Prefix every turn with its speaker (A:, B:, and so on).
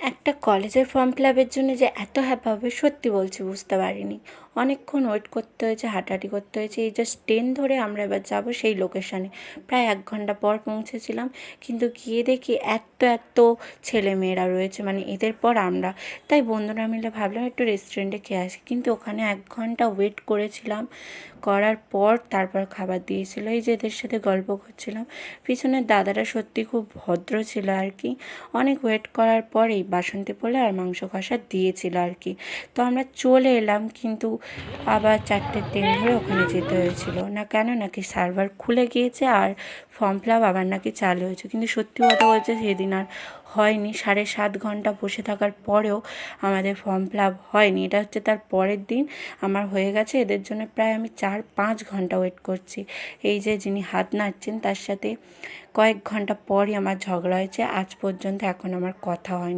A: একটা কলেজের form fill আপের জন্য যে এত হ্যাপা হবে সত্যি বলছি বুঝতে পারিনি। অনেকক্ষণ ওয়েট করতে হয়েছে, হাঁটাহাঁটি করতে হয়েছে। এই জাস্ট ট্রেন ধরে আমরা এবার যাব সেই লোকেশানে। প্রায় 1 ঘন্টা পর পৌঁছেছিলাম, কিন্তু গিয়ে দেখি এত এত ছেলেমেয়েরা রয়েছে, মানে এদের পর আমরা। তাই বন্ধুরা মিলে ভাবলাম একটু রেস্টুরেন্টে খেয়ে আসি, কিন্তু ওখানে 1 ঘন্টা ওয়েট করেছিলাম। করার পর তারপর খাবার দিয়েছিল। এই যে এদের সাথে গল্প করছিলাম, পিছনের দাদারা সত্যি খুব ভদ্র ছিল আর কি। অনেক ওয়েট করার পরেই বাসন্তী পোলা আর মাংস কষা দিয়েছিল আর কি। তো আমরা চলে এলাম, কিন্তু আবার 4টে ট্রেন ধরে ওখানে যেতে হয়েছিল। না কেন নাকি সার্ভার খুলে গিয়েছে আর ফর্ম ফিল আপ আবার নাকি চালু হয়েছে, কিন্তু সত্যি কথা বলছে সেদিন আর হয়নি। 7.5 ঘন্টা বসে থাকার পরেও আমাদের ফর্ম ফিল আপ হয়নি। এটা হচ্ছে তার পরের দিন আমার হয়ে গেছে। এদের জন্য প্রায় আমি 4-5 ঘন্টা ওয়েট করছি। এই যে যিনি হাত নাড়ছেন তার সাথে কয়েক ঘন্টা পরই আমার ঝগড়া হয়েছে। আজ পর্যন্ত এখন আমার কথা হয়নি।